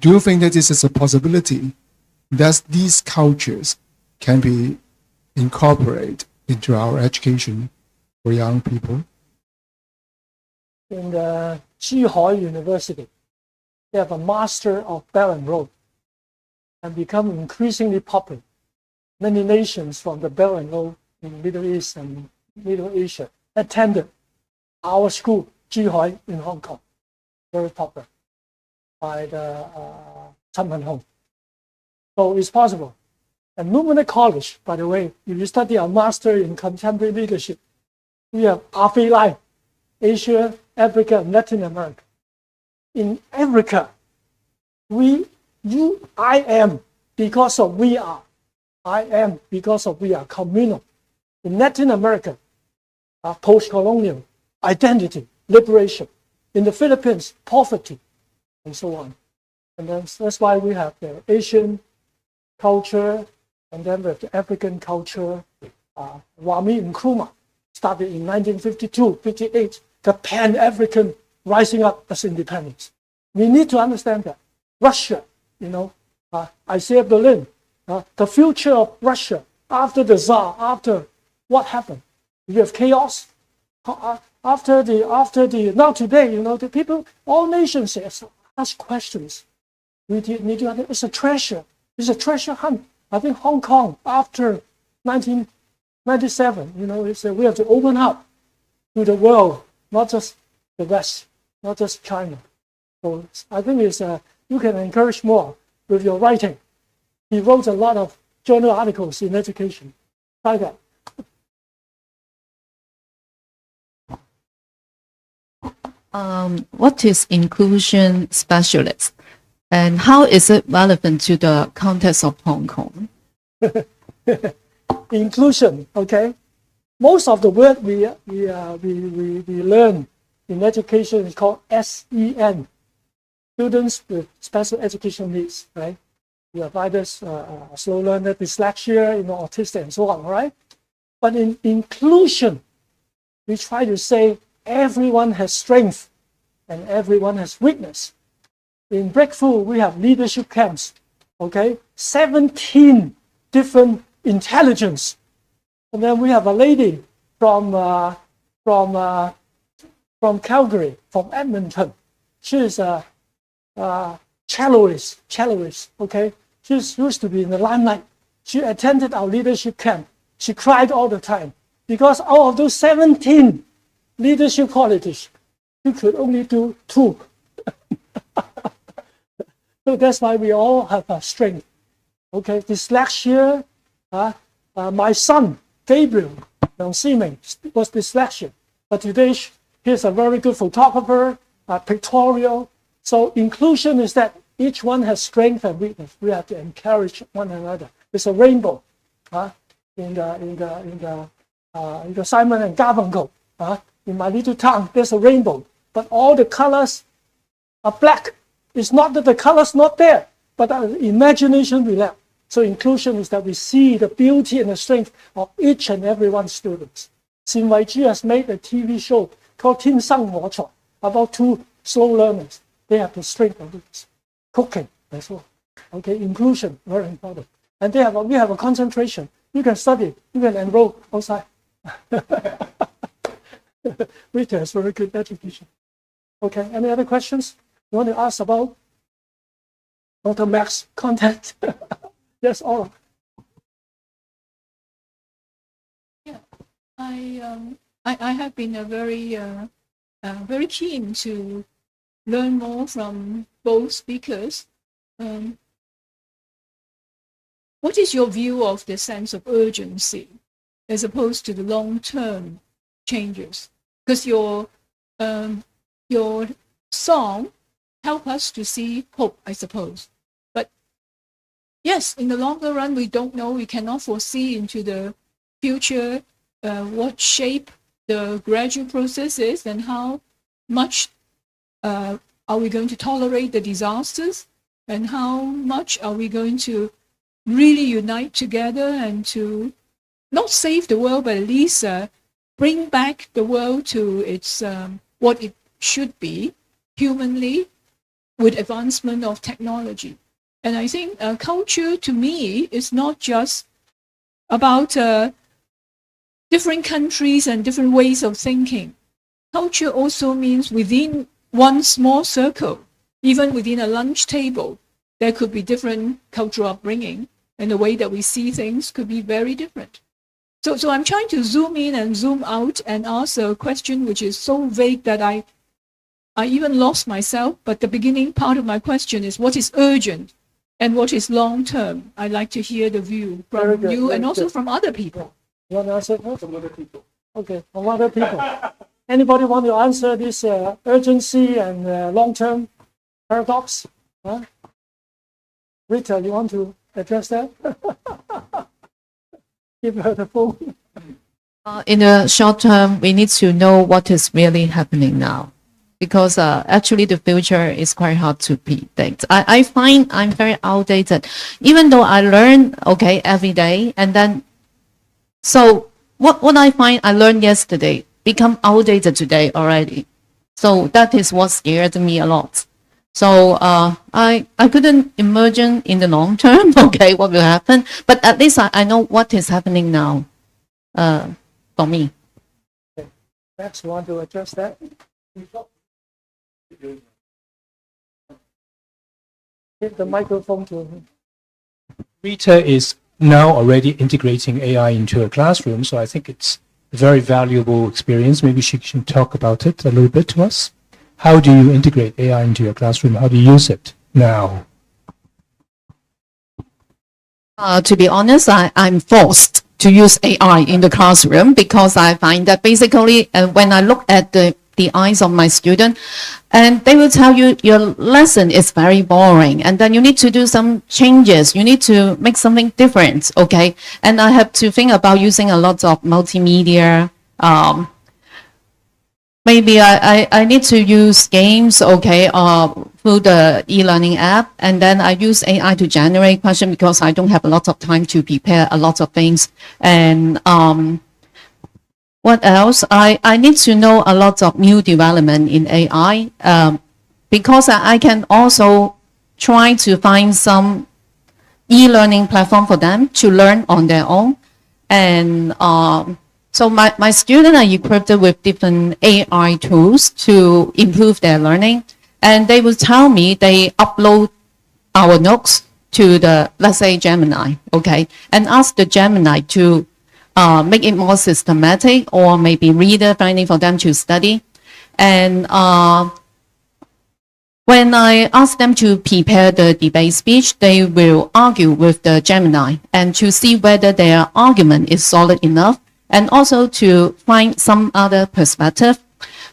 you think that this is a possibility that these cultures can be incorporated into our education for young people? In the Zhuhai University, they have a Master of Belt and Road and become increasingly popular. Many nations from the Belt and Road in Middle East and Middle Asia attended our school, Zhuhai, in Hong Kong. Very popular by the Chun Man Hong. So it's possible. And Lumina College, by the way, if you study a master in contemporary leadership, we have AFRILI, Asia, Africa, and Latin America. In Africa, I am because of we are. I am because of we are communal. In Latin America, post-colonial, identity, liberation. In the Philippines, poverty, and so on. And then that's why we have the Asian culture, and then we have the African culture. Wami Nkrumah started in 1952, 58, the Pan-African rising up as independence. We need to understand that. Russia, Isaiah Berlin, the future of Russia after the Tsar, after what happened? You have chaos. After the now today, the people, all nations ask questions. We need to. It's a treasure. It's a treasure hunt. I think Hong Kong after 1997, we have to open up to the world, not just the West, not just China. So I think you can encourage more with your writing. He wrote a lot of journal articles in education. Try that. What is inclusion specialist, and how is it relevant to the context of Hong Kong? Inclusion, okay. Most of the word we learn in education is called SEN. students with special education needs, right? You have either slow learner, dyslexia, autistic, and so on, right? But in inclusion, we try to say everyone has strength and everyone has weakness. In Breakthrough, we have leadership camps, okay? 17 different intelligence. And then we have a lady from Calgary, from Edmonton. She's a celloist, okay? She used to be in the limelight. She attended our leadership camp. She cried all the time because out of those 17 leadership qualities, she could only do 2. So that's why we all have a strength. Okay, dyslexia. My son, Gabriel, was dyslexia. But today, he's a very good photographer, pictorial. So inclusion is that each one has strength and weakness. We have to encourage one another. It's a rainbow. In the Simon and Garfunkel. In my little town, there's a rainbow. But all the colors are black. It's not that the color's not there, but our imagination will have. So inclusion is that we see the beauty and the strength of each and every one students. Xin Weiji has made a TV show called 天生我材 about 2 slow learners. They have the strength of this. Cooking as well. Okay, inclusion, very important. And we have a concentration. You can study, you can enroll outside. Rita has very good education. Okay, any other questions? You want to ask about Dr. Max content? Yes, all. Yeah, I have been very keen to learn more from both speakers. What is your view of the sense of urgency as opposed to the long-term changes? Because your song help us to see hope, I suppose. But yes, in the longer run, we don't know. We cannot foresee into the future what shape the gradual process is and how much are we going to tolerate the disasters and how much are we going to really unite together and to not save the world, but at least bring back the world to its what it should be humanly with advancement of technology. And I think culture to me is not just about different countries and different ways of thinking. Culture also means within one small circle, even within a lunch table, there could be different cultural upbringing, and the way that we see things could be very different. So I'm trying to zoom in and zoom out and ask a question which is so vague that I even lost myself. But the beginning part of my question is what is urgent and what is long term? I'd like to hear the view from you and also from other people. You want to answer from other people? Okay, from other people. Anybody want to answer this urgency and long-term paradox? Huh? Rita, you want to address that? Give her the phone. In the short term, we need to know what is really happening now, because actually the future is quite hard to predict. I find I'm very outdated, even though I learn every day, and then so what I find I learned yesterday become outdated today already. So that is what scared me a lot. So I couldn't imagine in the long term, what will happen. But at least I know what is happening now for me. Max, you want to address that? Give the microphone to him. Rita is now already integrating AI into her classroom, so I think it's a very valuable experience. Maybe she can talk about it a little bit to us. How do you integrate AI into your classroom? How do you use it now? To be honest, I'm forced to use AI in the classroom because I find that basically when I look at the eyes of my student, and they will tell you your lesson is very boring, and then you need to do some changes. You need to make something different, And I have to think about using a lot of multimedia. Maybe I need to use games, through the e-learning app, and then I use AI to generate questions because I don't have a lot of time to prepare a lot of things. And what else? I need to know a lot of new development in AI because I can also try to find some e-learning platform for them to learn on their own. And so my students are equipped with different AI tools to improve their learning. And they will tell me they upload our notes to the, let's say, Gemini, okay, and ask the Gemini to make it more systematic or maybe reader-friendly for them to study. And when I ask them to prepare the debate speech, they will argue with the Gemini and to see whether their argument is solid enough, and also to find some other perspective.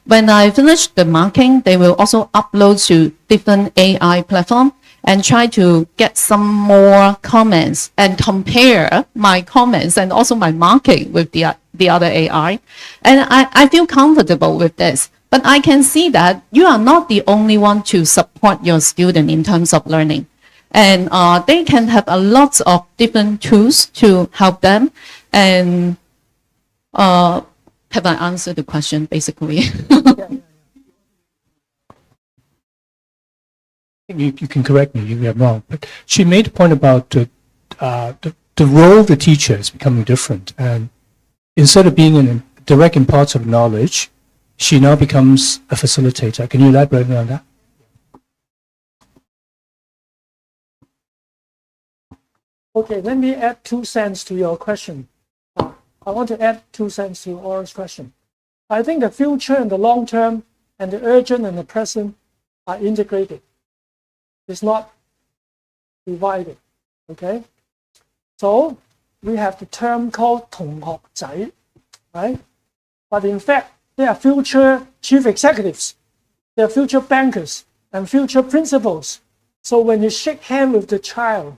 When I finish the marking, they will also upload to different AI platform and try to get some more comments and compare my comments and also my marking with the other AI. And I feel comfortable with this. But I can see that you are not the only one to support your student in terms of learning. And they can have a lot of different tools to help them. And have I answered the question, basically? You can correct me if I'm wrong, but she made a point about the role of the teacher is becoming different. And instead of being in direct imparts of knowledge, she now becomes a facilitator. Can you elaborate on that? Okay, let me add 2 cents to your question. I want to add 2 cents to Aura's question. I think the future and the long term and the urgent and the present are integrated. It's not divided, okay? So we have the term called 同學仔, right? But in fact, they are future chief executives, they are future bankers and future principals. So when you shake hands with the child,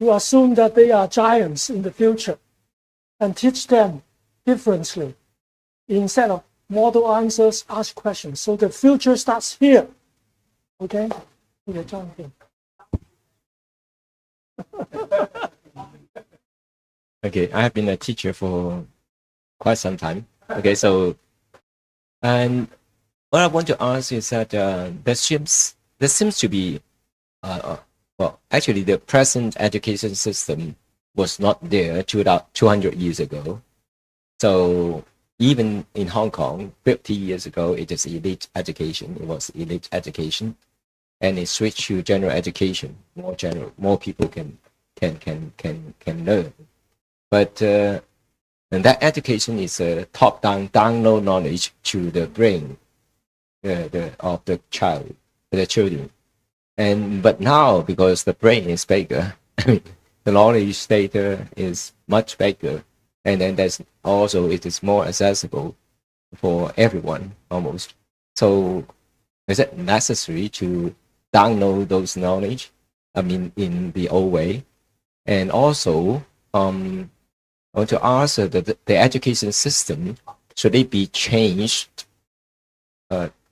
you assume that they are giants in the future and teach them differently. Instead of model answers, ask questions. So the future starts here, okay? John here. Okay, I have been a teacher for quite some time. Okay, so, and what I want to ask is that there seems to be, well, actually the present education system was not there 200 years ago. So even in Hong Kong, 50 years ago, it is elite education. It was elite education. And it switched to general education, more general, more people can learn. But and that education is a top-down, download knowledge to the brain of the child, the children. But now, because the brain is bigger, the knowledge data is much bigger, and then there's also it is more accessible for everyone almost. So is it necessary to download those knowledge, I mean, in the old way? And also, I want to ask that the education system, should it be changed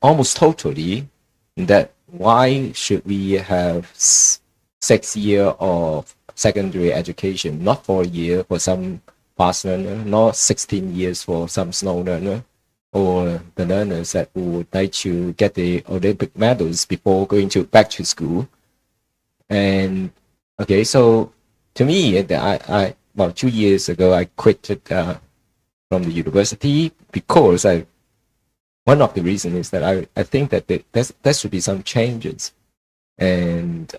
almost totally? That why should we have 6 years of secondary education, not 4 years for some fast learner, not 16 years for some slow learner, or the learners that would like to get the Olympic medals before going back to school? And okay, so to me, I about 2 years ago, I quit from the university because one of the reasons is that I think that there should be some changes, and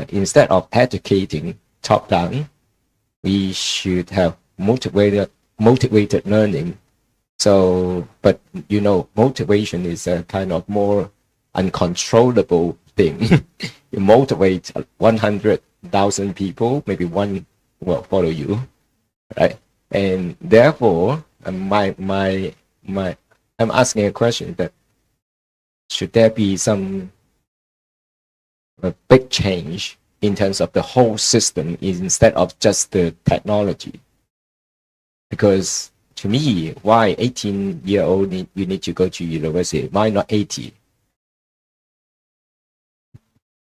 instead of educating top down, we should have motivated learning. So, but you know, motivation is a kind of more uncontrollable thing. You motivate 100,000 people, maybe one will follow you, right? And therefore, I'm asking a question that should there be some big change in terms of the whole system instead of just the technology? Because to me, why 18-year-old you need to go to university? Why not 80?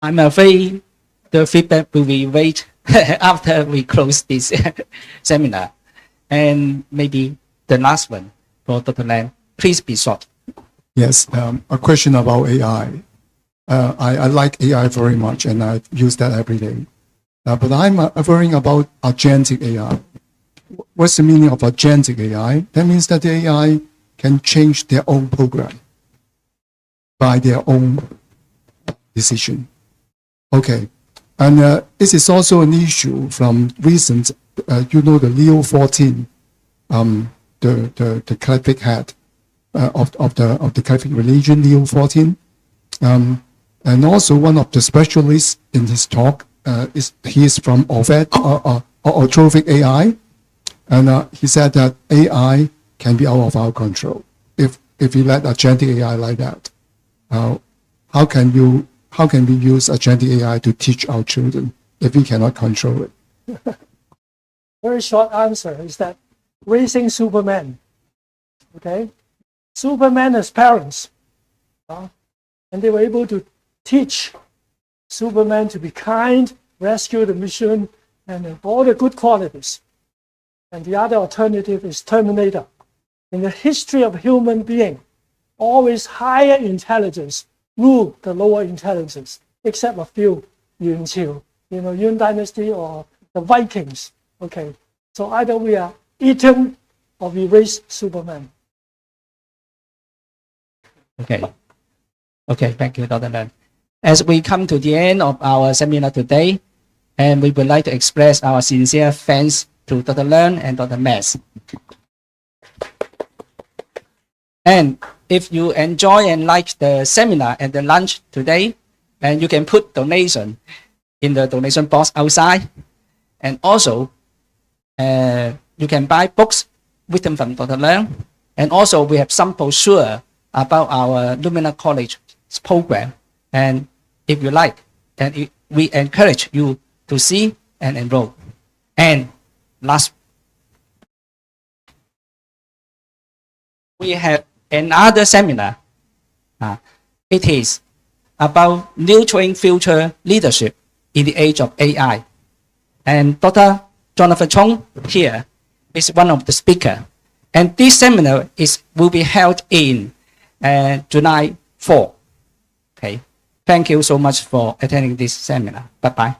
I'm afraid the feedback will be wait after we close this seminar. And maybe the last one for Dr. Lam. Please be short. Yes, a question about AI. I like AI very much, and I use that every day. But I'm worrying about agentic AI. What's the meaning of agentic AI? That means that the AI can change their own program by their own decision. Okay, and this is also an issue from recent. The Leo 14, the Catholic head of the Catholic religion, Leo 14, and also one of the specialists in his talk he is from Autotrophic AI, and he said that AI can be out of our control if we let agentic AI like that. How can we use agentic AI to teach our children if we cannot control it? Very short answer is that raising Superman. Okay, Superman has parents, and they were able to teach Superman to be kind, rescue the mission, and all the good qualities. And the other alternative is Terminator. In the history of human being, always higher intelligence rule the lower intelligence, except a few, Yuan Qiu, Yuan Dynasty or the Vikings. Okay, so either we are eaten or we raise Superman. Okay. Okay, thank you, Dr. Lam. As we come to the end of our seminar today, and we would like to express our sincere thanks to Dr. Lam and Dr. Max. And if you enjoy and like the seminar and the lunch today, and you can put donation in the donation box outside. And also, you can buy books written from Dr. Lam. And also, we have some brochure about our Lumina College program. And if you like, then we encourage you to see and enroll. And last, we have another seminar. It is about nurturing future leadership in the age of AI. And Dr. Jonathan Chong here is one of the speakers. And this seminar will be held in July 4. Okay. Thank you so much for attending this seminar. Bye-bye.